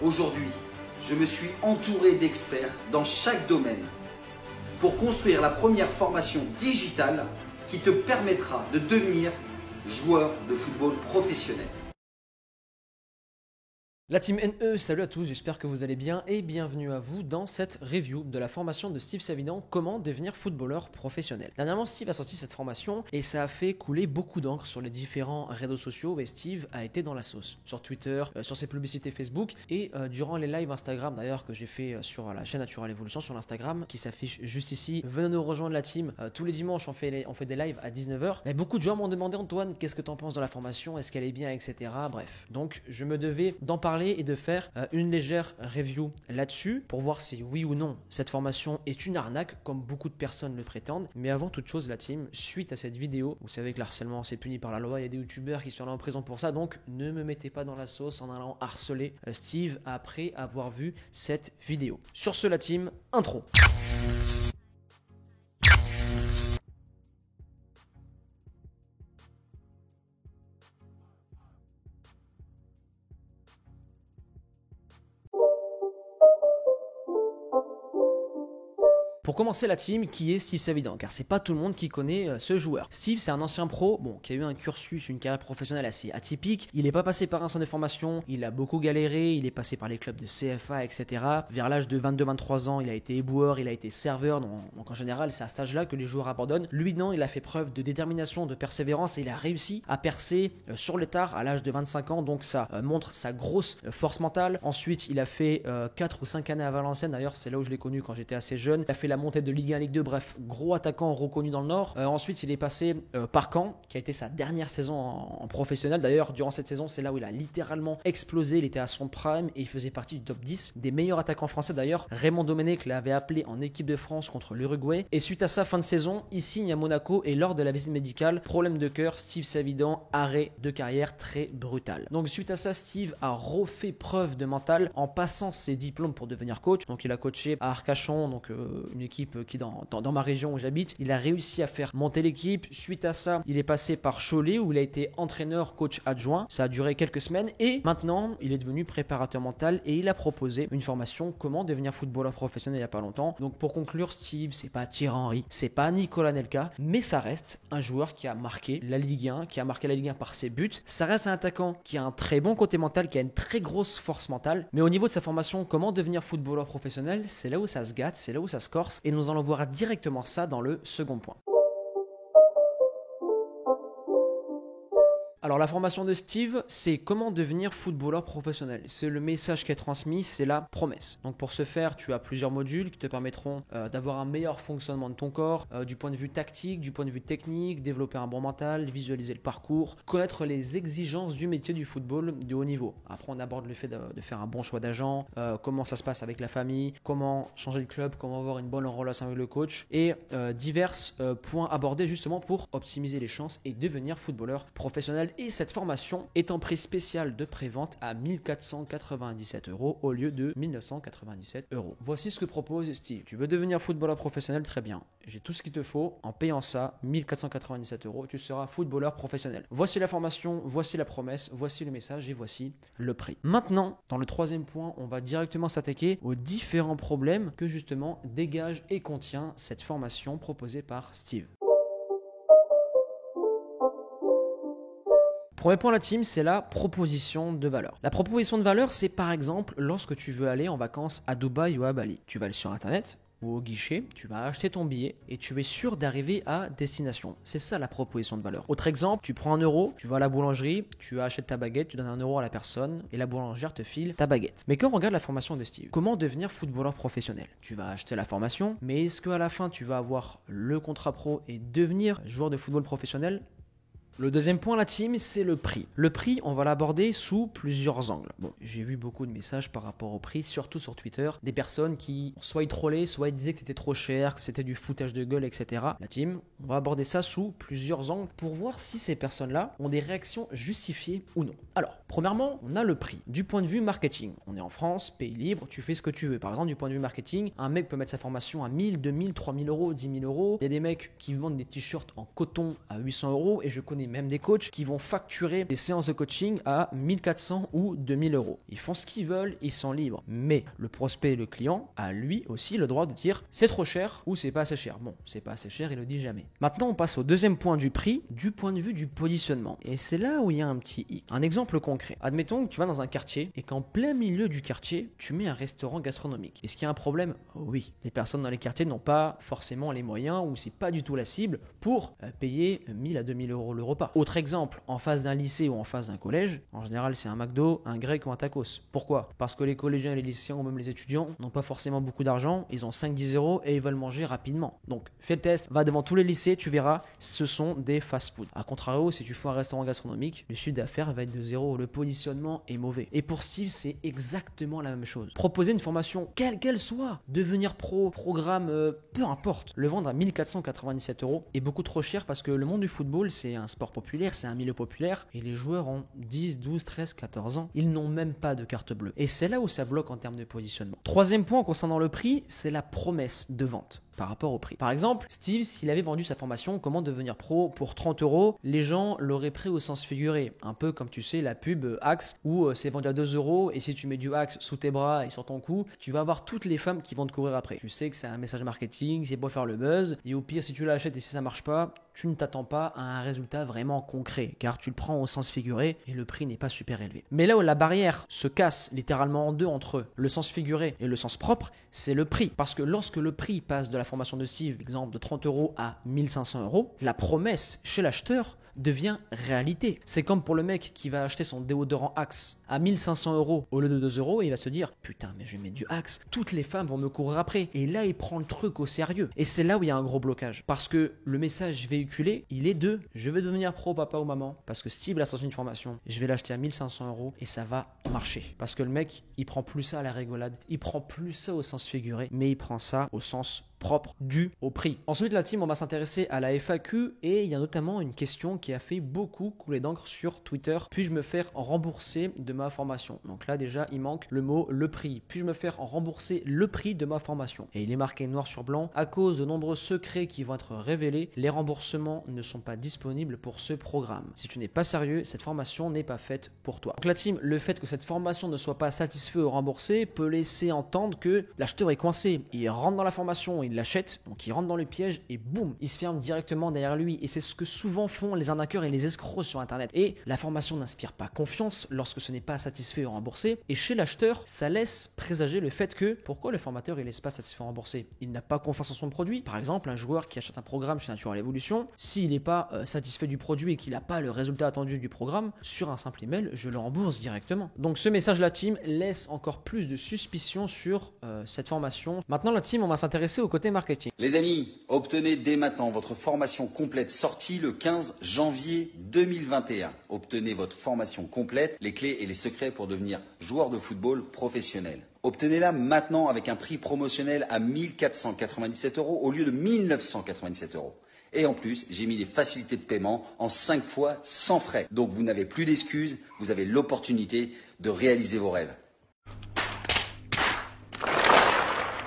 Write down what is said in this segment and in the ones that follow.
Aujourd'hui, je me suis entouré d'experts dans chaque domaine pour construire la première formation digitale qui te permettra de devenir joueur de football professionnel. La team NE, salut à tous, j'espère que vous allez bien et bienvenue à vous dans cette review de la formation de Steve Savidan, comment devenir footballeur professionnel. Dernièrement, Steve a sorti cette formation et ça a fait couler beaucoup d'encre sur les différents réseaux sociaux et Steve a été dans la sauce. Sur Twitter, sur ses publicités Facebook et durant les lives Instagram d'ailleurs que j'ai fait sur la chaîne Natural Evolution sur l'Instagram qui s'affiche juste ici. Venez nous rejoindre la team, tous les dimanches on fait des lives à 19h. Mais beaucoup de gens m'ont demandé Antoine, qu'est-ce que tu en penses de la formation, est-ce qu'elle est bien, etc. Bref, donc je me devais d'en parler et de faire une légère review là-dessus pour voir si oui ou non cette formation est une arnaque comme beaucoup de personnes le prétendent. Mais avant toute chose la team, suite à cette vidéo, vous savez que le harcèlement c'est puni par la loi, il y a des youtubeurs qui sont allés en prison pour ça, donc ne me mettez pas dans la sauce en allant harceler Steve après avoir vu cette vidéo. Sur ce la team, intro. Pour commencer la team, qui est Steve Savidan, car c'est pas tout le monde qui connaît ce joueur. Steve, c'est un ancien pro, qui a eu un cursus, une carrière professionnelle assez atypique. Il n'est pas passé par un centre de formation, il a beaucoup galéré, il est passé par les clubs de CFA, etc. Vers l'âge de 22-23 ans, il a été éboueur, il a été serveur, donc en général, c'est à cet âge-là que les joueurs abandonnent. Lui, non, il a fait preuve de détermination, de persévérance et il a réussi à percer sur le tard à l'âge de 25 ans, donc ça montre sa grosse force mentale. Ensuite, il a fait 4 ou 5 années à Valenciennes, d'ailleurs, c'est là où je l'ai connu quand j'étais assez jeune. Il a fait la montée de Ligue 1, Ligue 2, bref, gros attaquant reconnu dans le Nord. Ensuite, il est passé par Caen, qui a été sa dernière saison en professionnel. D'ailleurs, durant cette saison, c'est là où il a littéralement explosé. Il était à son prime et il faisait partie du top 10 des meilleurs attaquants français. D'ailleurs, Raymond Domenech l'avait appelé en équipe de France contre l'Uruguay. Et suite à sa fin de saison, il signe à Monaco et lors de la visite médicale, problème de cœur, Steve Savidan, arrêt de carrière très brutal. Donc suite à ça, Steve a refait preuve de mental en passant ses diplômes pour devenir coach. Donc il a coaché à Arcachon, donc une équipe qui dans ma région où j'habite. Il a réussi à faire monter l'équipe. Suite à ça, il est passé par Cholet où il a été entraîneur, coach adjoint. Ça a duré quelques semaines et maintenant, il est devenu préparateur mental et il a proposé une formation comment devenir footballeur professionnel il n'y a pas longtemps. Donc pour conclure, Steve, c'est pas Thierry Henry, c'est pas Nicolas Nelka, mais ça reste un joueur qui a marqué la Ligue 1, qui a marqué la Ligue 1 par ses buts. Ça reste un attaquant qui a un très bon côté mental, qui a une très grosse force mentale. Mais au niveau de sa formation, comment devenir footballeur professionnel, c'est là où ça se gâte, c'est là où ça se corse et nous allons voir directement ça dans le second point. Alors la formation de Steve, c'est comment devenir footballeur professionnel. C'est le message qui est transmis, c'est la promesse. Donc pour ce faire, tu as plusieurs modules qui te permettront d'avoir un meilleur fonctionnement de ton corps, du point de vue tactique, du point de vue technique, développer un bon mental, visualiser le parcours, connaître les exigences du métier du football de haut niveau. Après on aborde le fait de faire un bon choix d'agent, comment ça se passe avec la famille, comment changer de club, comment avoir une bonne relation avec le coach et divers points abordés justement pour optimiser les chances et devenir footballeur professionnel. Et cette formation est en prix spécial de prévente à 1497 € au lieu de 1997 €. Voici ce que propose Steve. Tu veux devenir footballeur professionnel, très bien. J'ai tout ce qu'il te faut. En payant ça, 1497 €, tu seras footballeur professionnel. Voici la formation, voici la promesse, voici le message et voici le prix. Maintenant, dans le troisième point, on va directement s'attaquer aux différents problèmes que justement dégage et contient cette formation proposée par Steve. Premier point de la team, c'est la proposition de valeur. La proposition de valeur, c'est par exemple lorsque tu veux aller en vacances à Dubaï ou à Bali. Tu vas aller sur Internet ou au guichet, tu vas acheter ton billet et tu es sûr d'arriver à destination. C'est ça la proposition de valeur. Autre exemple, tu prends 1 €, tu vas à la boulangerie, tu achètes ta baguette, tu donnes 1 € à la personne et la boulangère te file ta baguette. Mais quand on regarde la formation de Steve, comment devenir footballeur professionnel? Tu vas acheter la formation, mais est-ce qu'à la fin tu vas avoir le contrat pro et devenir joueur de football professionnel? Le deuxième point, la team, c'est le prix. Le prix, on va l'aborder sous plusieurs angles. Bon, j'ai vu beaucoup de messages par rapport au prix, surtout sur Twitter, des personnes qui soit ils trollaient, soit ils disaient que c'était trop cher, que c'était du foutage de gueule, etc. La team, on va aborder ça sous plusieurs angles pour voir si ces personnes-là ont des réactions justifiées ou non. Alors, premièrement, on a le prix. Du point de vue marketing, on est en France, pays libre, tu fais ce que tu veux. Par exemple, du point de vue marketing, un mec peut mettre sa formation à 1000, 2000, 3000 €, 10 000 €. Il y a des mecs qui vendent des t-shirts en coton à 800 € et je connais connais même des coachs qui vont facturer des séances de coaching à 1400 ou 2000 euros. Ils font ce qu'ils veulent, ils sont libres. Mais le prospect et le client a lui aussi le droit de dire c'est trop cher ou c'est pas assez cher. Bon, c'est pas assez cher, il le dit jamais. Maintenant, on passe au deuxième point du prix, du point de vue du positionnement. Et c'est là où il y a un petit hic. Un exemple concret. Admettons que tu vas dans un quartier et qu'en plein milieu du quartier, tu mets un restaurant gastronomique. Est-ce qu'il y a un problème? Oui. Les personnes dans les quartiers n'ont pas forcément les moyens ou c'est pas du tout la cible pour payer 1000 à 2000 euros le repas. Autre exemple, en face d'un lycée ou en face d'un collège, en général c'est un McDo, un grec ou un tacos. Pourquoi? Parce que les collégiens et les lycéens ou même les étudiants n'ont pas forcément beaucoup d'argent, ils ont 5-10 euros et ils veulent manger rapidement. Donc fais le test, va devant tous les lycées, tu verras, ce sont des fast-food. A contrario, si tu fais un restaurant gastronomique, le chiffre d'affaires va être de zéro, le positionnement est mauvais. Et pour Steve, c'est exactement la même chose. Proposer une formation, quelle qu'elle soit, devenir pro, programme, peu importe, le vendre à 1497 euros est beaucoup trop cher parce que le monde du football, c'est un sport populaire, c'est un milieu populaire et les joueurs ont 10, 12, 13, 14 ans. Ils n'ont même pas de carte bleue. Et c'est là où ça bloque en termes de positionnement. Troisième point concernant le prix, c'est la promesse de vente par rapport au prix. Par exemple, Steve, s'il avait vendu sa formation Comment devenir pro pour 30 euros, les gens l'auraient pris au sens figuré. Un peu comme tu sais la pub Axe où c'est vendu à 2 euros et si tu mets du Axe sous tes bras et sur ton cou, tu vas avoir toutes les femmes qui vont te courir après. Tu sais que c'est un message marketing, c'est pour faire le buzz et au pire si tu l'achètes et si ça marche pas, tu ne t'attends pas à un résultat vraiment concret car tu le prends au sens figuré et le prix n'est pas super élevé. Mais là où la barrière se casse littéralement en deux entre le sens figuré et le sens propre, c'est le prix. Parce que lorsque le prix passe de la formation de Steve, exemple de 30 euros à 1500 euros, la promesse chez l'acheteur devient réalité. C'est comme pour le mec qui va acheter son déodorant Axe à 1500 euros au lieu de 2 euros et il va se dire putain mais je vais mettre du Axe, toutes les femmes vont me courir après. Et là il prend le truc au sérieux. Et c'est là où il y a un gros blocage. Parce que le message véhiculé, il est de je vais devenir pro papa ou maman parce que Steve a sorti une formation, je vais l'acheter à 1500 euros et ça va marcher. Parce que le mec il prend plus ça à la rigolade, il prend plus ça au sens figuré, mais il prend ça au sens propre dû au prix. Ensuite la team on va s'intéresser à la FAQ et il y a notamment une question qui a fait beaucoup couler d'encre sur Twitter. Puis-je me faire rembourser de ma formation? Donc là déjà il manque le mot le prix. Puis-je me faire rembourser le prix de ma formation? Et il est marqué noir sur blanc à cause de nombreux secrets qui vont être révélés, les remboursements ne sont pas disponibles pour ce programme. Si tu n'es pas sérieux, cette formation n'est pas faite pour toi. Donc la team, le fait que cette formation ne soit pas satisfait ou remboursée peut laisser entendre que l'acheteur est coincé. Il rentre dans la formation, il l'achète, donc il rentre dans le piège et boum, il se ferme directement derrière lui. Et c'est ce que souvent font les arnaqueurs et les escrocs sur internet. Et la formation n'inspire pas confiance lorsque ce n'est pas satisfait ou remboursé. Et chez l'acheteur, ça laisse présager le fait que pourquoi le formateur il laisse pas satisfait ou remboursé? Il n'a pas confiance en son produit. Par exemple, un joueur qui achète un programme chez Natural Evolution, s'il n'est pas satisfait du produit et qu'il n'a pas le résultat attendu du programme, sur un simple email, je le rembourse directement. Donc ce message la team laisse encore plus de suspicion sur cette formation. Maintenant la team, on va s'intéresser au côté marketing. Les amis, obtenez dès maintenant votre formation complète sortie le 15 janvier 2021. Obtenez votre formation complète, les clés et les secrets pour devenir joueur de football professionnel. Obtenez-la maintenant avec un prix promotionnel à 1497 euros au lieu de 1997 euros. Et en plus, j'ai mis des facilités de paiement en 5 fois sans frais. Donc vous n'avez plus d'excuses, vous avez l'opportunité de réaliser vos rêves.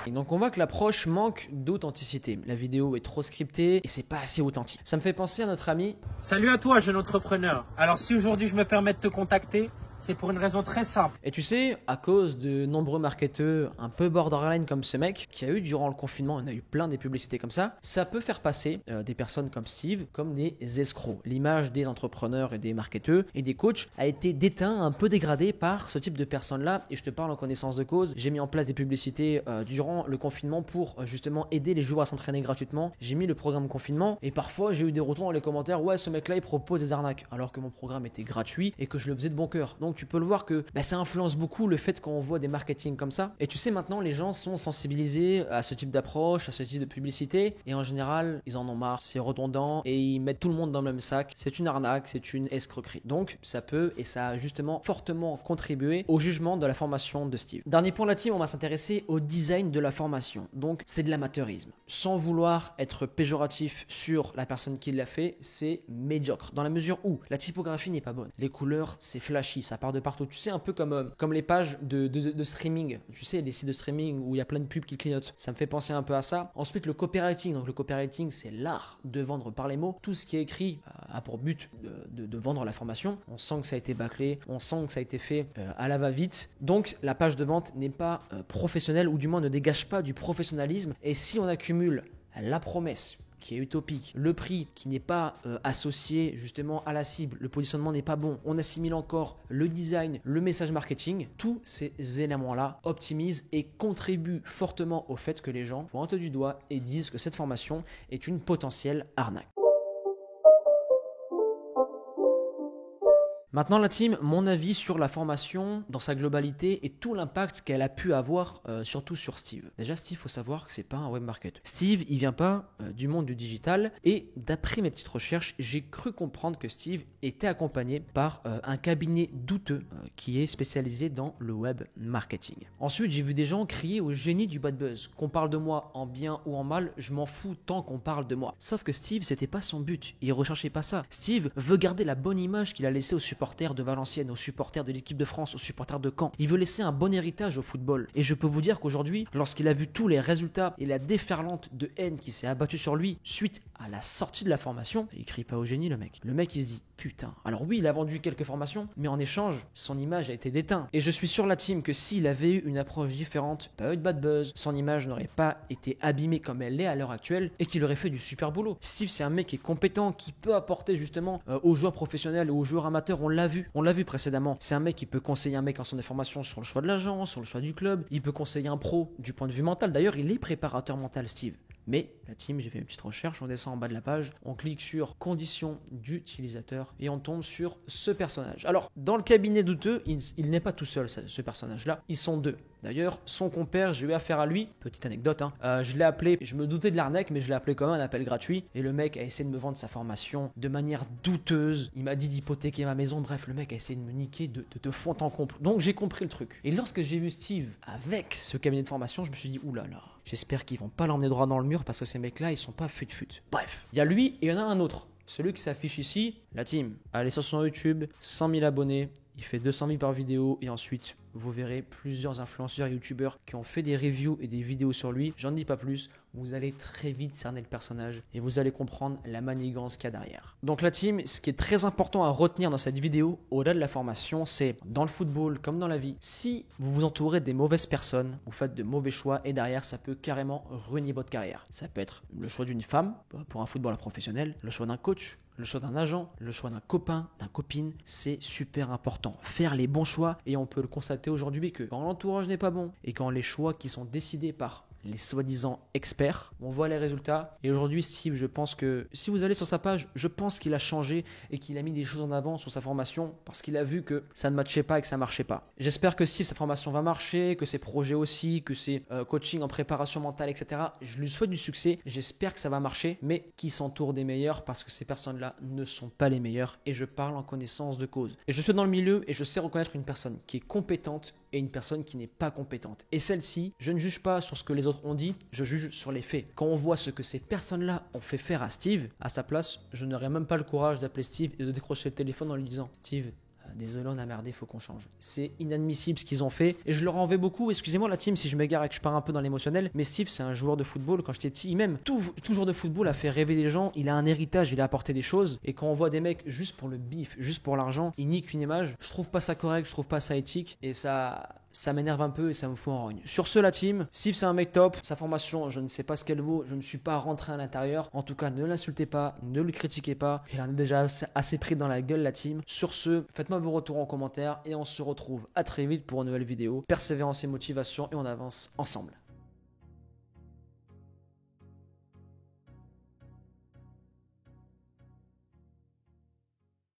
Et donc on voit que l'approche manque d'authenticité. La vidéo est trop scriptée et c'est pas assez authentique. Ça me fait penser à notre ami. Salut à toi jeune entrepreneur. Alors si aujourd'hui je me permets de te contacter, c'est pour une raison très simple. Et tu sais, à cause de nombreux marketeurs un peu borderline comme ce mec, qui a eu durant le confinement, on a eu plein des publicités comme ça peut faire passer des personnes comme Steve comme des escrocs. L'image des entrepreneurs et des marketeurs et des coachs a été déteint, un peu dégradée par ce type de personnes-là. Et je te parle en connaissance de cause. J'ai mis en place des publicités durant le confinement pour justement aider les joueurs à s'entraîner gratuitement. J'ai mis le programme confinement et parfois j'ai eu des retours dans les commentaires. Ouais, ce mec-là il propose des arnaques alors que mon programme était gratuit et que je le faisais de bon cœur. Donc tu peux le voir que ça influence beaucoup le fait qu'on voit des marketing comme ça. Et tu sais maintenant les gens sont sensibilisés à ce type d'approche, à ce type de publicité et en général ils en ont marre, c'est redondant et ils mettent tout le monde dans le même sac. C'est une arnaque, c'est une escroquerie. Donc ça peut et ça a justement fortement contribué au jugement de la formation de Steve. Dernier point de la team, on va s'intéresser au design de la formation. Donc c'est de l'amateurisme. Sans vouloir être péjoratif sur la personne qui l'a fait, c'est médiocre dans la mesure où la typographie n'est pas bonne. Les couleurs c'est flashy, ça ça part de partout. Tu sais, un peu comme les pages de streaming. Tu sais, les sites de streaming où il y a plein de pubs qui clignotent. Ça me fait penser un peu à ça. Ensuite, le copywriting. Donc, le copywriting, c'est l'art de vendre par les mots. Tout ce qui est écrit a pour but de vendre l'information. On sent que ça a été bâclé. On sent que ça a été fait à la va-vite. Donc, la page de vente n'est pas professionnelle ou du moins ne dégage pas du professionnalisme. Et si on accumule la promesse qui est utopique, le prix qui n'est pas associé justement à la cible, le positionnement n'est pas bon, on assimile encore le design, le message marketing, tous ces éléments-là optimisent et contribuent fortement au fait que les gens pointent du doigt et disent que cette formation est une potentielle arnaque. Maintenant la team, mon avis sur la formation dans sa globalité et tout l'impact qu'elle a pu avoir, surtout sur Steve. Déjà Steve, il faut savoir que c'est pas un web marketer. Steve, il vient pas du monde du digital et d'après mes petites recherches, j'ai cru comprendre que Steve était accompagné par un cabinet douteux qui est spécialisé dans le web marketing. Ensuite, j'ai vu des gens crier au génie du bad buzz. Qu'on parle de moi en bien ou en mal, je m'en fous tant qu'on parle de moi. Sauf que Steve, c'était pas son but. Il recherchait pas ça. Steve veut garder la bonne image qu'il a laissée aux supporters de Valenciennes, aux supporters de l'équipe de France, aux supporters de Caen. Il veut laisser un bon héritage au football. Et je peux vous dire qu'aujourd'hui, lorsqu'il a vu tous les résultats et la déferlante de haine qui s'est abattue sur lui suite à la sortie de la formation, il crie pas au génie le mec. Le mec il se dit putain. Alors oui, il a vendu quelques formations, mais en échange, son image a été déteinte. Et je suis sur la team que s'il avait eu une approche différente, pas eu de bad buzz, son image n'aurait pas été abîmée comme elle l'est à l'heure actuelle et qu'il aurait fait du super boulot. Steve, c'est un mec qui est compétent, qui peut apporter justement aux joueurs professionnels ou aux joueurs amateurs. On l'a vu précédemment. C'est un mec qui peut conseiller un mec en son information sur le choix de l'agent, sur le choix du club. Il peut conseiller un pro du point de vue mental. D'ailleurs, il est préparateur mental, Steve. Mais la team, j'ai fait une petite recherche, on descend en bas de la page, on clique sur conditions d'utilisateur et on tombe sur ce personnage. Alors, dans le cabinet douteux, il n'est pas tout seul, ce personnage-là, ils sont deux. D'ailleurs, son compère, j'ai eu affaire à lui, petite anecdote, je l'ai appelé, je me doutais de l'arnaque, mais je l'ai appelé comme un appel gratuit. Et le mec a essayé de me vendre sa formation de manière douteuse. Il m'a dit d'hypothéquer ma maison, bref, le mec a essayé de me niquer de fond en comble. Donc j'ai compris le truc. Et lorsque j'ai vu Steve avec ce cabinet de formation, je me suis dit, oulala. J'espère qu'ils vont pas l'emmener droit dans le mur parce que ces mecs-là, ils sont pas fut-fut. Bref, il y a lui et il y en a un autre. Celui qui s'affiche ici, la team. Allez sur son YouTube, 100 000 abonnés. Il fait 200 000 par vidéo et ensuite, vous verrez plusieurs influenceurs et youtubeurs qui ont fait des reviews et des vidéos sur lui. J'en dis pas plus. Vous allez très vite cerner le personnage et vous allez comprendre la manigance qu'il y a derrière. Donc la team, ce qui est très important à retenir dans cette vidéo, au-delà de la formation, c'est dans le football comme dans la vie, si vous vous entourez des mauvaises personnes, vous faites de mauvais choix et derrière, ça peut carrément ruiner votre carrière. Ça peut être le choix d'une femme pour un footballeur professionnel, le choix d'un coach, le choix d'un agent, le choix d'un copain, d'une copine, c'est super important. Faire les bons choix et on peut le constater aujourd'hui que quand l'entourage n'est pas bon et quand les choix qui sont décidés par les soi-disant experts, on voit les résultats. Et aujourd'hui, Steve, je pense que si vous allez sur sa page, je pense qu'il a changé et qu'il a mis des choses en avant sur sa formation parce qu'il a vu que ça ne matchait pas et que ça ne marchait pas. J'espère que Steve, sa formation va marcher, que ses projets aussi, que ses coachings en préparation mentale, etc. Je lui souhaite du succès. J'espère que ça va marcher, mais qu'il s'entoure des meilleurs parce que ces personnes-là ne sont pas les meilleures et je parle en connaissance de cause. Et je suis dans le milieu et je sais reconnaître une personne qui est compétente et une personne qui n'est pas compétente. Et celle-ci, je ne juge pas sur ce que les autres ont dit, je juge sur les faits. Quand on voit ce que ces personnes-là ont fait faire à Steve, à sa place, je n'aurais même pas le courage d'appeler Steve et de décrocher le téléphone en lui disant « Steve, désolé, on a merdé, il faut qu'on change. » C'est inadmissible ce qu'ils ont fait et je leur en veux beaucoup. Excusez-moi la team si je m'égare et que je pars un peu dans l'émotionnel, mais Steve, c'est un joueur de football. Quand j'étais petit, même tout joueur de football a fait rêver des gens. Il a un héritage, il a apporté des choses. Et quand on voit des mecs juste pour le bif, juste pour l'argent, ils niquent une image, je trouve pas ça correct, je trouve pas ça éthique et ça m'énerve un peu et ça me fout en rogne. Sur ce, la team, Steve, c'est un mec top. Sa formation, je ne sais pas ce qu'elle vaut. Je ne suis pas rentré à l'intérieur. En tout cas, ne l'insultez pas, ne le critiquez pas. Il en a déjà assez pris dans la gueule, la team. Sur ce, faites-moi vos retours en commentaire et on se retrouve à très vite pour une nouvelle vidéo. Persévérance et motivation et on avance ensemble.